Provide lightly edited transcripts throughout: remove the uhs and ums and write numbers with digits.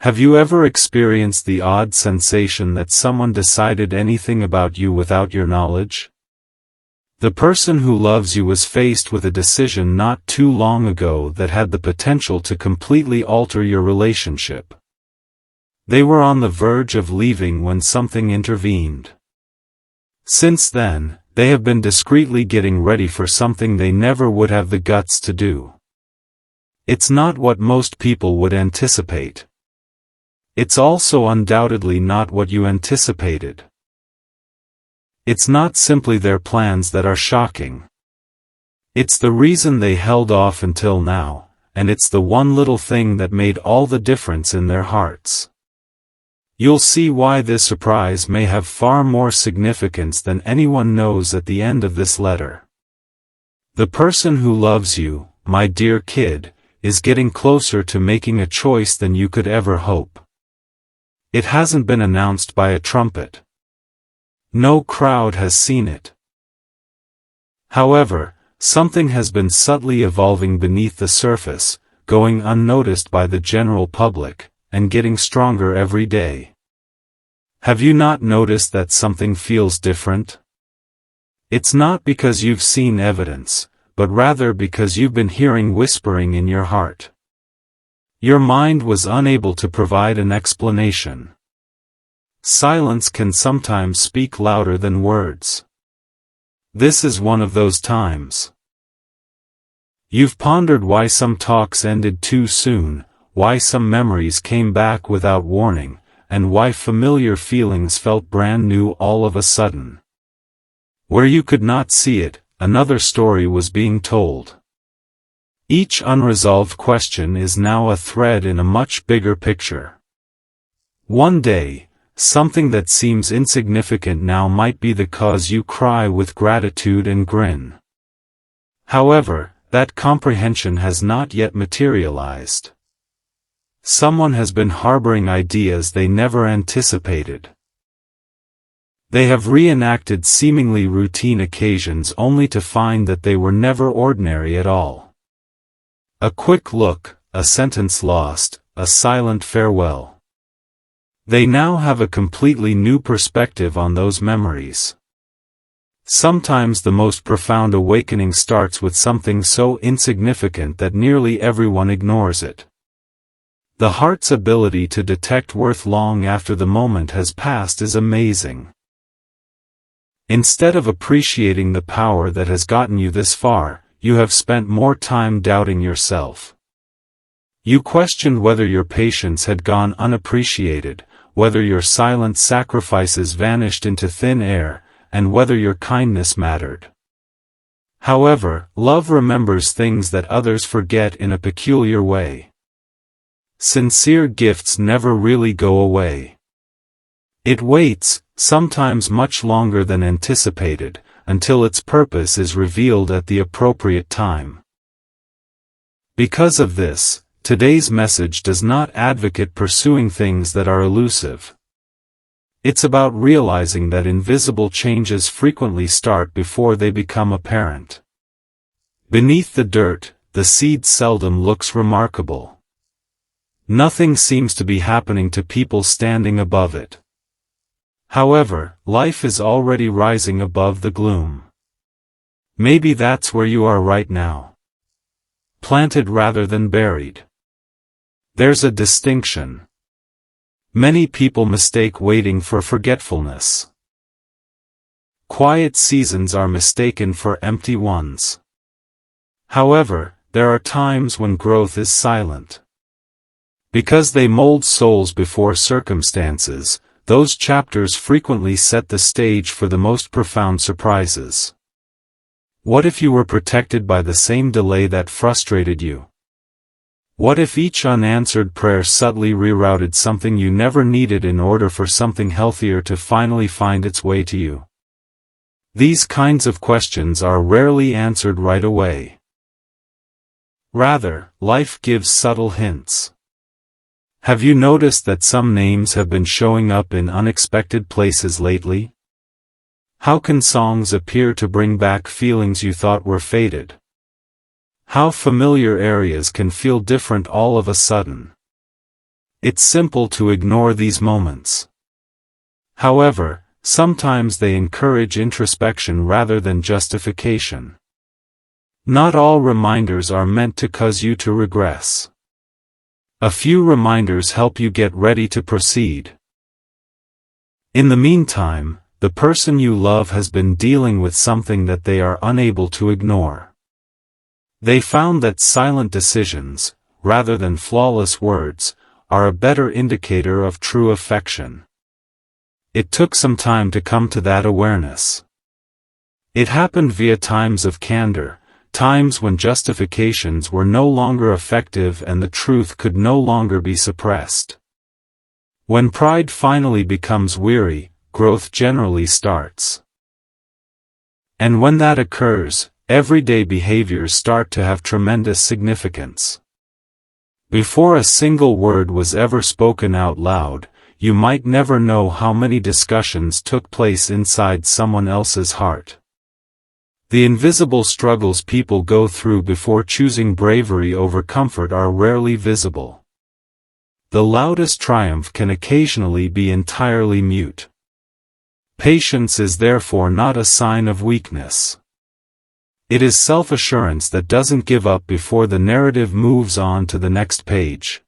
Have you ever experienced the odd sensation that someone decided anything about you without your knowledge? The person who loves you was faced with a decision not too long ago that had the potential to completely alter your relationship. They were on the verge of leaving when something intervened. Since then, they have been discreetly getting ready for something they never would have the guts to do. It's not what most people would anticipate. It's also undoubtedly not what you anticipated. It's not simply their plans that are shocking. It's the reason they held off until now, and it's the one little thing that made all the difference in their hearts. You'll see why this surprise may have far more significance than anyone knows at the end of this letter. The person who loves you, my dear kid, is getting closer to making a choice than you could ever hope. It hasn't been announced by a trumpet. No crowd has seen it. However, something has been subtly evolving beneath the surface, going unnoticed by the general public, and getting stronger every day. Have you not noticed that something feels different? It's not because you've seen evidence, but rather because you've been hearing whispering in your heart. Your mind was unable to provide an explanation. Silence can sometimes speak louder than words. This is one of those times. You've pondered why some talks ended too soon, why some memories came back without warning, and why familiar feelings felt brand new all of a sudden. Where you could not see it, another story was being told. Each unresolved question is now a thread in a much bigger picture. One day, something that seems insignificant now might be the cause you cry with gratitude and grin. However, that comprehension has not yet materialized. Someone has been harboring ideas they never anticipated. They have reenacted seemingly routine occasions only to find that they were never ordinary at all. A quick look, a sentence lost, a silent farewell. They now have a completely new perspective on those memories. Sometimes the most profound awakening starts with something so insignificant that nearly everyone ignores it. The heart's ability to detect worth long after the moment has passed is amazing. Instead of appreciating the power that has gotten you this far, you have spent more time doubting yourself. You questioned whether your patience had gone unappreciated, whether your silent sacrifices vanished into thin air, and whether your kindness mattered. However, love remembers things that others forget in a peculiar way. Sincere gifts never really go away. It waits, sometimes much longer than anticipated, until its purpose is revealed at the appropriate time. Because of this, today's message does not advocate pursuing things that are elusive. It's about realizing that invisible changes frequently start before they become apparent. Beneath the dirt, the seed seldom looks remarkable. Nothing seems to be happening to people standing above it. However, life is already rising above the gloom. Maybe that's where you are right now. Planted rather than buried. There's a distinction. Many people mistake waiting for forgetfulness. Quiet seasons are mistaken for empty ones. However, there are times when growth is silent. Because they mold souls before circumstances, those chapters frequently set the stage for the most profound surprises. What if you were protected by the same delay that frustrated you? What if each unanswered prayer subtly rerouted something you never needed in order for something healthier to finally find its way to you? These kinds of questions are rarely answered right away. Rather, life gives subtle hints. Have you noticed that some names have been showing up in unexpected places lately? How can songs appear to bring back feelings you thought were faded? How familiar areas can feel different all of a sudden? It's simple to ignore these moments. However, sometimes they encourage introspection rather than justification. Not all reminders are meant to cause you to regress. A few reminders help you get ready to proceed. In the meantime, the person you love has been dealing with something that they are unable to ignore. They found that silent decisions, rather than flawless words, are a better indicator of true affection. It took some time to come to that awareness. It happened via times of candor, times when justifications were no longer effective and the truth could no longer be suppressed. When pride finally becomes weary, growth generally starts. And when that occurs, everyday behaviors start to have tremendous significance. Before a single word was ever spoken out loud, you might never know how many discussions took place inside someone else's heart. The invisible struggles people go through before choosing bravery over comfort are rarely visible. The loudest triumph can occasionally be entirely mute. Patience is therefore not a sign of weakness. It is self-assurance that doesn't give up before the narrative moves on to the next page.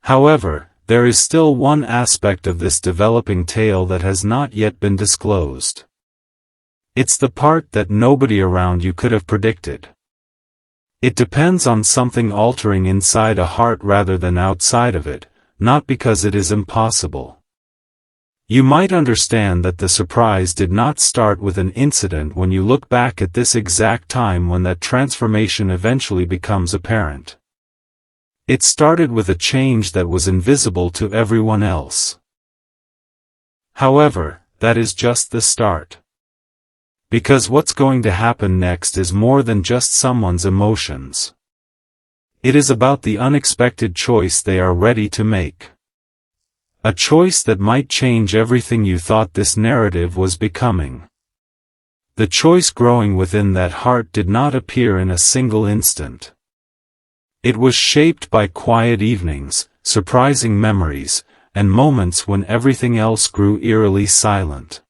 However, there is still one aspect of this developing tale that has not yet been disclosed. It's the part that nobody around you could have predicted. It depends on something altering inside a heart rather than outside of it, not because it is impossible. You might understand that the surprise did not start with an incident when you look back at this exact time when that transformation eventually becomes apparent. It started with a change that was invisible to everyone else. However, that is just the start. Because what's going to happen next is more than just someone's emotions. It is about the unexpected choice they are ready to make. A choice that might change everything you thought this narrative was becoming. The choice growing within that heart did not appear in a single instant. It was shaped by quiet evenings, surprising memories, and moments when everything else grew eerily silent.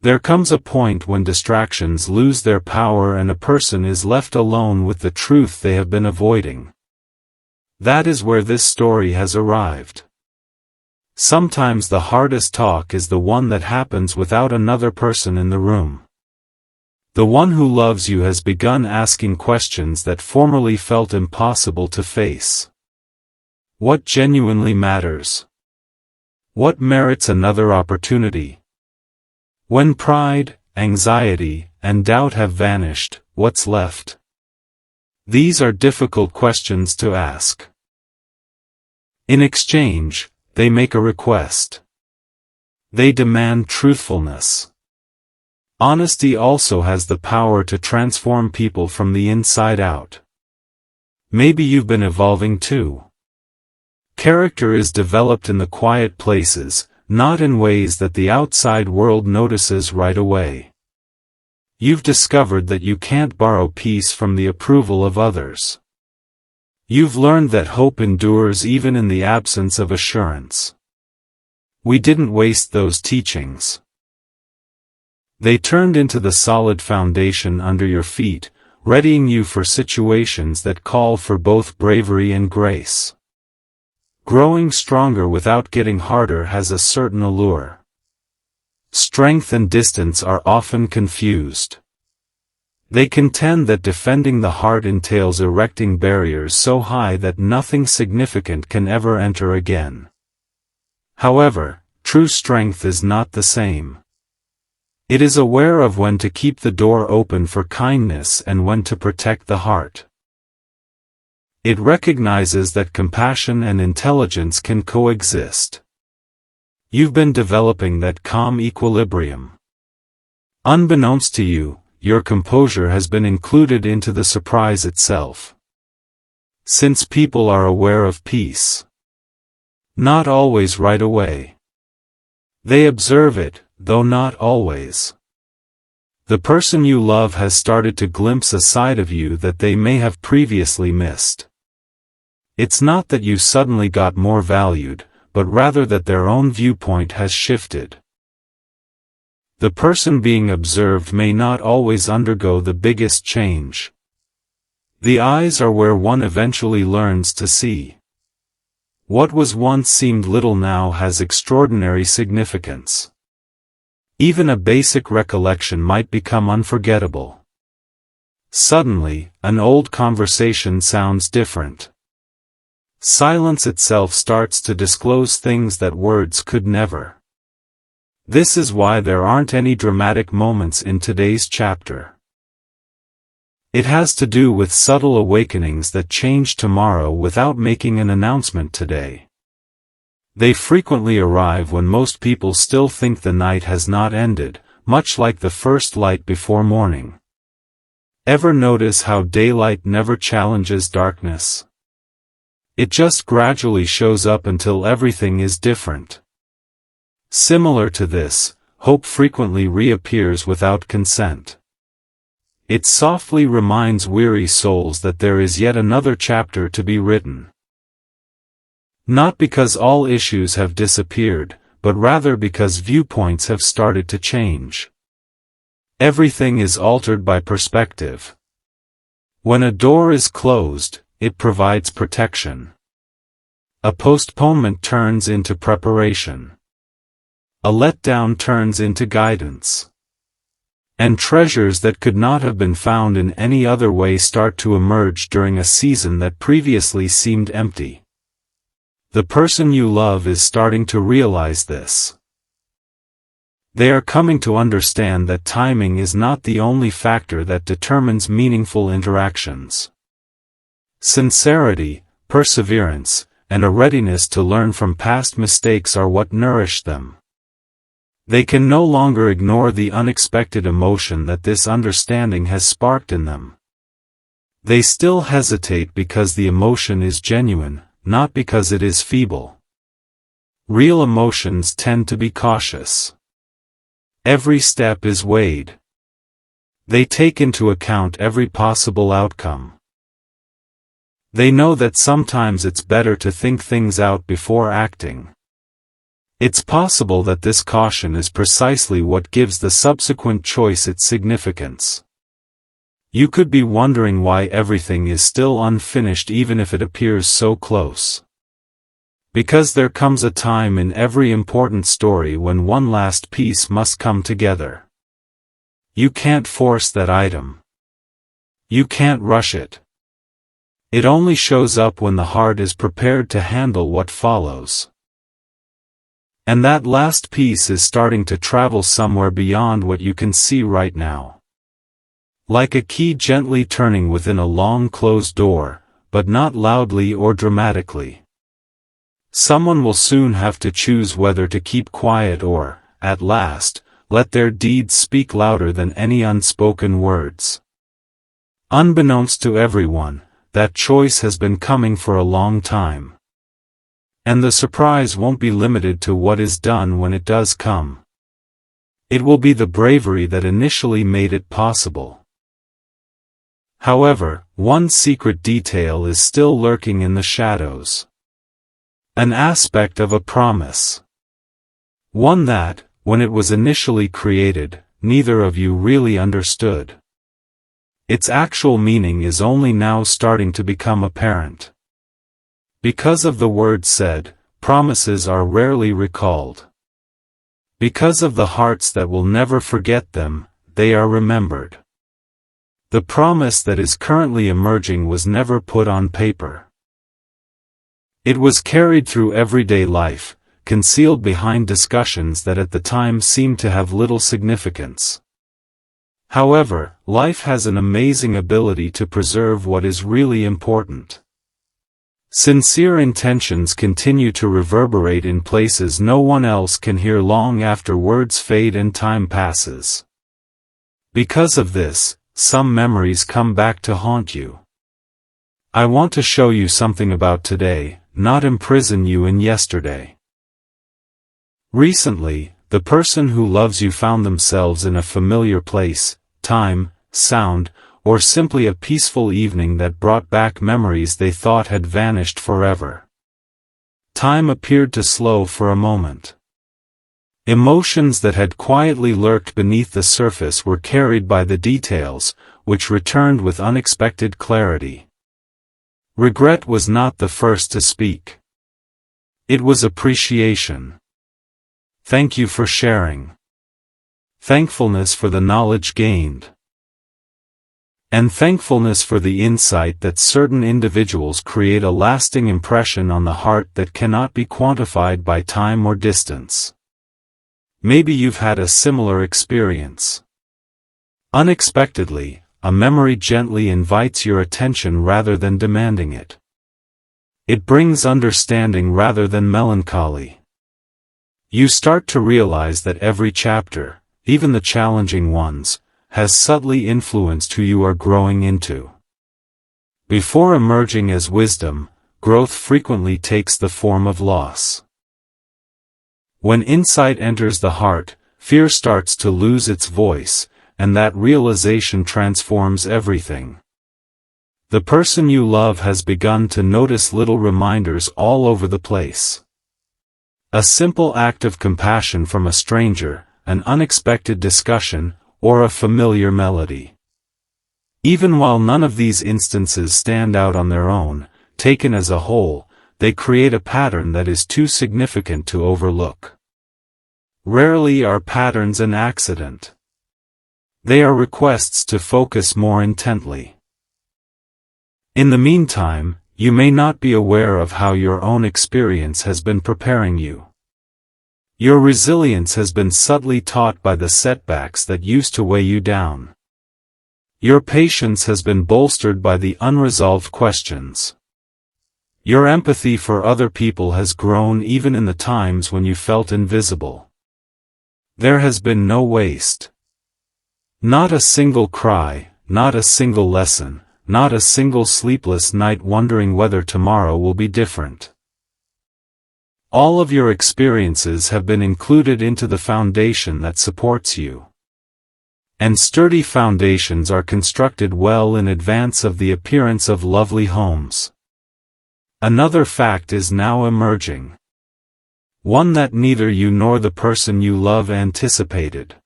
There comes a point when distractions lose their power and a person is left alone with the truth they have been avoiding. That is where this story has arrived. Sometimes the hardest talk is the one that happens without another person in the room. The one who loves you has begun asking questions that formerly felt impossible to face. What genuinely matters? What merits another opportunity? When pride, anxiety, and doubt have vanished, what's left? These are difficult questions to ask. In exchange, they make a request. They demand truthfulness. Honesty also has the power to transform people from the inside out. Maybe you've been evolving too. Character is developed in the quiet places, not in ways that the outside world notices right away. You've discovered that you can't borrow peace from the approval of others. You've learned that hope endures even in the absence of assurance. We didn't waste those teachings. They turned into the solid foundation under your feet, readying you for situations that call for both bravery and grace. Growing stronger without getting harder has a certain allure. Strength and distance are often confused. They contend that defending the heart entails erecting barriers so high that nothing significant can ever enter again. However, true strength is not the same. It is aware of when to keep the door open for kindness and when to protect the heart. It recognizes that compassion and intelligence can coexist. You've been developing that calm equilibrium. Unbeknownst to you, your composure has been included into the surprise itself. Since people are aware of peace. Not always right away. They observe it, though not always. The person you love has started to glimpse a side of you that they may have previously missed. It's not that you suddenly got more valued, but rather that their own viewpoint has shifted. The person being observed may not always undergo the biggest change. The eyes are where one eventually learns to see. What was once seemed little now has extraordinary significance. Even a basic recollection might become unforgettable. Suddenly, an old conversation sounds different. Silence itself starts to disclose things that words could never. This is why there aren't any dramatic moments in today's chapter. It has to do with subtle awakenings that change tomorrow without making an announcement today. They frequently arrive when most people still think the night has not ended, much like the first light before morning. Ever notice how daylight never challenges darkness? It just gradually shows up until everything is different. Similar to this, hope frequently reappears without consent. It softly reminds weary souls that there is yet another chapter to be written. Not because all issues have disappeared, but rather because viewpoints have started to change. Everything is altered by perspective. When a door is closed, it provides protection. A postponement turns into preparation. A letdown turns into guidance. And treasures that could not have been found in any other way start to emerge during a season that previously seemed empty. The person you love is starting to realize this. They are coming to understand that timing is not the only factor that determines meaningful interactions. Sincerity, perseverance, and a readiness to learn from past mistakes are what nourish them. They can no longer ignore the unexpected emotion that this understanding has sparked in them. They still hesitate because the emotion is genuine, not because it is feeble. Real emotions tend to be cautious. Every step is weighed. They take into account every possible outcome. They know that sometimes it's better to think things out before acting. It's possible that this caution is precisely what gives the subsequent choice its significance. You could be wondering why everything is still unfinished even if it appears so close. Because there comes a time in every important story when one last piece must come together. You can't force that item. You can't rush it. It only shows up when the heart is prepared to handle what follows. And that last piece is starting to travel somewhere beyond what you can see right now. Like a key gently turning within a long closed door, but not loudly or dramatically. Someone will soon have to choose whether to keep quiet or, at last, let their deeds speak louder than any unspoken words. Unbeknownst to everyone, that choice has been coming for a long time. And the surprise won't be limited to what is done when it does come. It will be the bravery that initially made it possible. However, one secret detail is still lurking in the shadows. An aspect of a promise. One that, when it was initially created, neither of you really understood. Its actual meaning is only now starting to become apparent. Because of the words said, promises are rarely recalled. Because of the hearts that will never forget them, they are remembered. The promise that is currently emerging was never put on paper. It was carried through everyday life, concealed behind discussions that at the time seemed to have little significance. However, life has an amazing ability to preserve what is really important. Sincere intentions continue to reverberate in places no one else can hear long after words fade and time passes. Because of this, some memories come back to haunt you. I want to show you something about today, not imprison you in yesterday. Recently, the person who loves you found themselves in a familiar place, time, sound, or simply a peaceful evening that brought back memories they thought had vanished forever. Time appeared to slow for a moment. Emotions that had quietly lurked beneath the surface were carried by the details, which returned with unexpected clarity. Regret was not the first to speak. It was appreciation. Thank you for sharing. Thankfulness for the knowledge gained. And thankfulness for the insight that certain individuals create a lasting impression on the heart that cannot be quantified by time or distance. Maybe you've had a similar experience. Unexpectedly, a memory gently invites your attention rather than demanding it. It brings understanding rather than melancholy. You start to realize that every chapter, even the challenging ones, has subtly influenced who you are growing into. Before emerging as wisdom, growth frequently takes the form of loss. When insight enters the heart, fear starts to lose its voice, and that realization transforms everything. The person you love has begun to notice little reminders all over the place. A simple act of compassion from a stranger, an unexpected discussion, or a familiar melody. Even while none of these instances stand out on their own, taken as a whole, they create a pattern that is too significant to overlook. Rarely are patterns an accident. They are requests to focus more intently. In the meantime, you may not be aware of how your own experience has been preparing you. Your resilience has been subtly taught by the setbacks that used to weigh you down. Your patience has been bolstered by the unresolved questions. Your empathy for other people has grown even in the times when you felt invisible. There has been no waste. Not a single cry, not a single lesson, not a single sleepless night wondering whether tomorrow will be different. All of your experiences have been included into the foundation that supports you. And sturdy foundations are constructed well in advance of the appearance of lovely homes. Another fact is now emerging. One that neither you nor the person you love anticipated.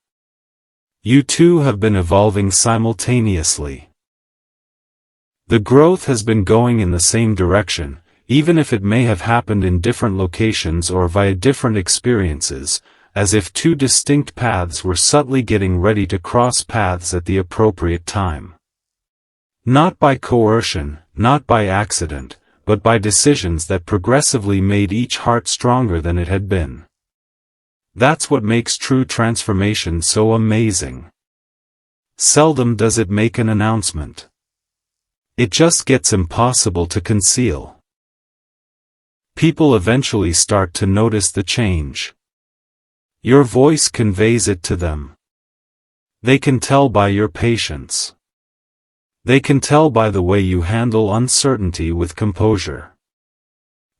You two have been evolving simultaneously. The growth has been going in the same direction, even if it may have happened in different locations or via different experiences, as if two distinct paths were subtly getting ready to cross paths at the appropriate time. Not by coercion, not by accident, but by decisions that progressively made each heart stronger than it had been. That's what makes true transformation so amazing. Seldom does it make an announcement. It just gets impossible to conceal. People eventually start to notice the change. Your voice conveys it to them. They can tell by your patience. They can tell by the way you handle uncertainty with composure.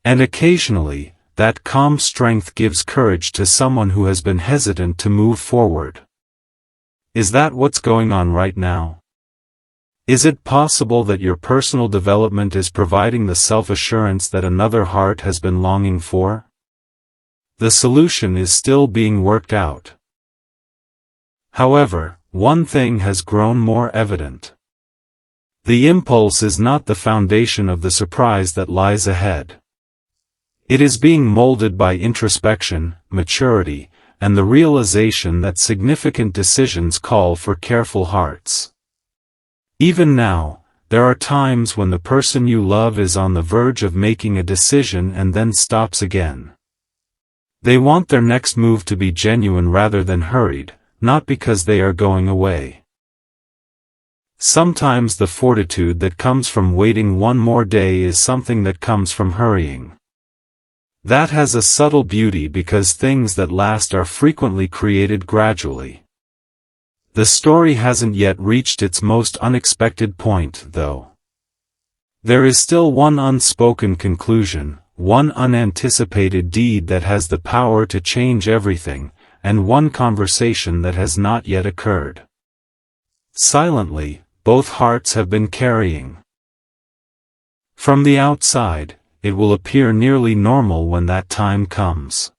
And occasionally, that calm strength gives courage to someone who has been hesitant to move forward. Is that what's going on right now? Is it possible that your personal development is providing the self-assurance that another heart has been longing for? The solution is still being worked out. However, one thing has grown more evident. The impulse is not the foundation of the surprise that lies ahead. It is being molded by introspection, maturity, and the realization that significant decisions call for careful hearts. Even now, there are times when the person you love is on the verge of making a decision and then stops again. They want their next move to be genuine rather than hurried, not because they are going away. Sometimes the fortitude that comes from waiting one more day is something that comes from hurrying. That has a subtle beauty because things that last are frequently created gradually. The story hasn't yet reached its most unexpected point, though. There is still one unspoken conclusion, one unanticipated deed that has the power to change everything, and one conversation that has not yet occurred. Silently, both hearts have been carrying. From the outside, it will appear nearly normal when that time comes.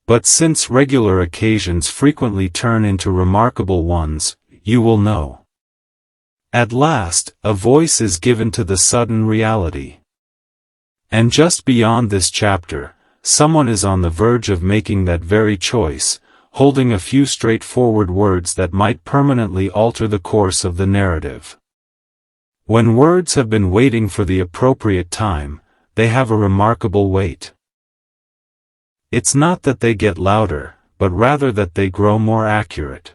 But since regular occasions frequently turn into remarkable ones, you will know. At last, a voice is given to the sudden reality. And just beyond this chapter, someone is on the verge of making that very choice, holding a few straightforward words that might permanently alter the course of the narrative. When words have been waiting for the appropriate time, they have a remarkable weight. It's not that they get louder, but rather that they grow more accurate.